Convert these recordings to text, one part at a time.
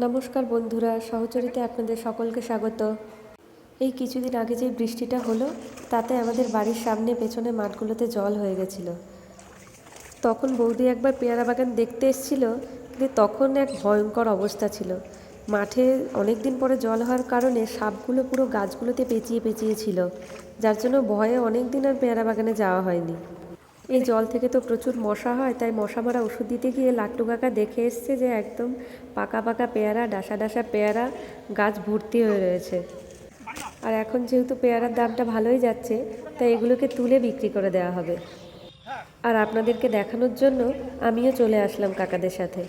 নমস্কার বন্ধুরা, সহচরিতে আপনাদের সকলকে স্বাগত। এই কিছুদিন আগে যে বৃষ্টিটা হলো তাতে আমাদের বাড়ির সামনে পেছনে মাঠগুলোতে জল হয়ে গেছিলো। তখন বৌদি একবার পেয়ারা বাগান দেখতে এসেছিল, কিন্তু তখন এক ভয়ঙ্কর অবস্থা ছিল। মাঠে অনেক দিন পরে জল হওয়ার কারণে সাপগুলো পুরো গাছগুলোতে পেঁচিয়ে পেঁচিয়ে ছিল, যার জন্য ভয়ে অনেক দিন আর পেয়ারা বাগানে যাওয়া হয়নি। এই জল থেকে তো প্রচুর মশা হয়, তাই মশা মারা ওষুধ দিতে গিয়ে লাট্টু কাকা দেখে এসছে যে একদম পাকা পাকা পেয়ারা, ডাসা ডাসা পেয়ারা গাছ ভর্তি হয়ে রয়েছে। আর এখন যেহেতু পেয়ারার দামটা ভালোই যাচ্ছে, তাই এগুলোকে তুলে বিক্রি করে দেওয়া হবে। আর আপনাদেরকে দেখানোর জন্য আমিও চলে আসলাম কাকাদের সাথে।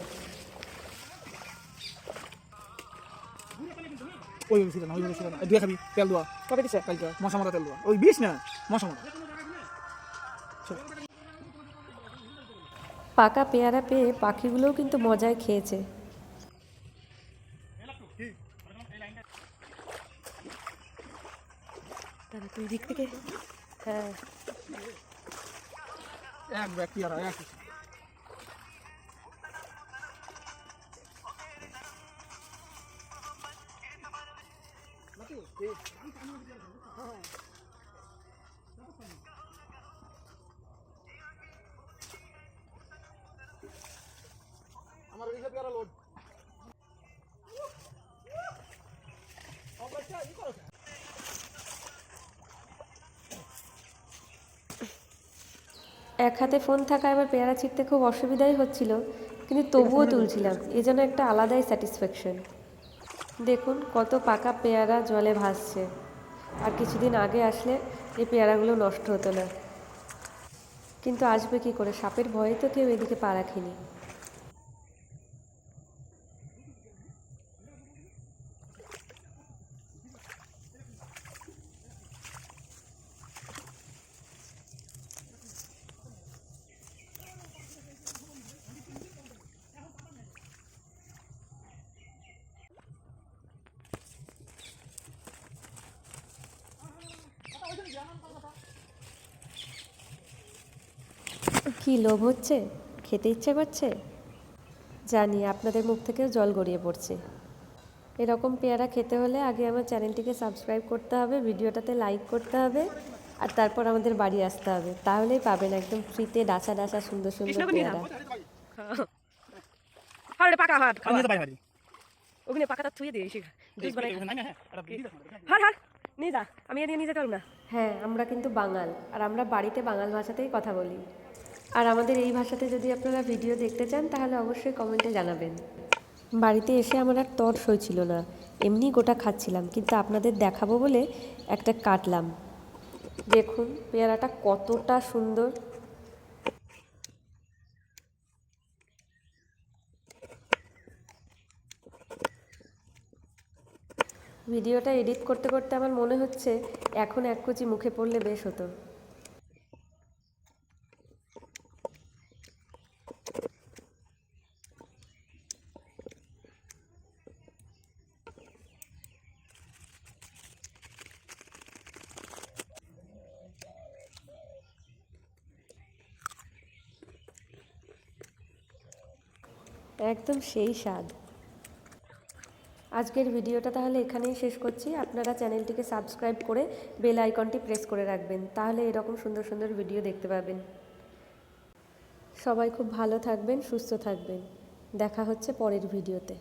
ওই ছিল না, ওই ছিল না, দিয়ে খাবি তেল দেওয়া কবে দিছে কালকে মশা মারা তেল দেওয়া ওই বিষ না মশা মারা। পাকা পেয়ারা পেয়ে পাখিগুলোও কিন্তু মজায় খেয়েছে। তুই দিক থেকে হ্যাঁ এক ব্যাগ পেয়ারা এক আমার ওইদিকে পেয়ারা লোড। এক হাতে ফোন থাকা এবার পেয়ারা ছিঁড়তে খুব অসুবিধাই হচ্ছিল, কিন্তু তবুও তুলছিলাম। এ যেন একটা আলাদাই স্যাটিসফ্যাকশন। দেখুন কত পাকা পেয়ারা জলে ভাসছে। আর কিছুদিন আগে আসলে এই পেয়ারাগুলো নষ্ট হতো না, কিন্তু আসবে কি করে? সাপের ভয়ে তো কেউ এদিকে পা রাখেনি। কি লোভ হচ্ছে? খেতে ইচ্ছে করছে? জানি আপনাদের মুখ থেকেও জল গড়িয়ে পড়ছে। এরকম পেয়ারা খেতে হলে আগে আমার চ্যানেলটিকে সাবস্ক্রাইব করতে হবে, ভিডিওটাতে লাইক করতে হবে, আর তারপর আমাদের বাড়ি আসতে হবে। তাহলেই পাবেন একদম ফ্রিতে ডাসা ডাসা সুন্দর সুন্দর পেয়ারা। ওখানে পাকাটা থুয়ে দিয়ে আমি এদিকে নিয়ে যেতে পারবো না। হ্যাঁ, আমরা কিন্তু বাঙাল, আর আমরা বাড়িতে বাঙাল ভাষাতেই কথা বলি। আর আমাদের এই ভাষাতে যদি আপনারা ভিডিও দেখতে চান তাহলে অবশ্যই কমেন্টে জানাবেন। বাড়িতে এসে আমার আর তর সইছিল না, এমনি গোটা খাচ্ছিলাম, কিন্তু আপনাদের দেখাবো বলে একটা কাটলাম। দেখুন পেয়ারাটা কতটা সুন্দর। ভিডিওটা এডিট করতে করতে আমার মনে হচ্ছে এখন এক কুচি মুখে পড়লে বেশ হতো। একদম সেই স্বাদ। আজকের ভিডিওটা তাহলে এখানেই শেষ করছি। আপনারা চ্যানেলটিকে সাবস্ক্রাইব করে বেল আইকনটি প্রেস করে রাখবেন, তাহলে এরকম সুন্দর সুন্দর ভিডিও দেখতে পাবেন। সবাই খুব ভালো থাকবেন, সুস্থ থাকবেন। দেখা হচ্ছে পরের ভিডিওতে।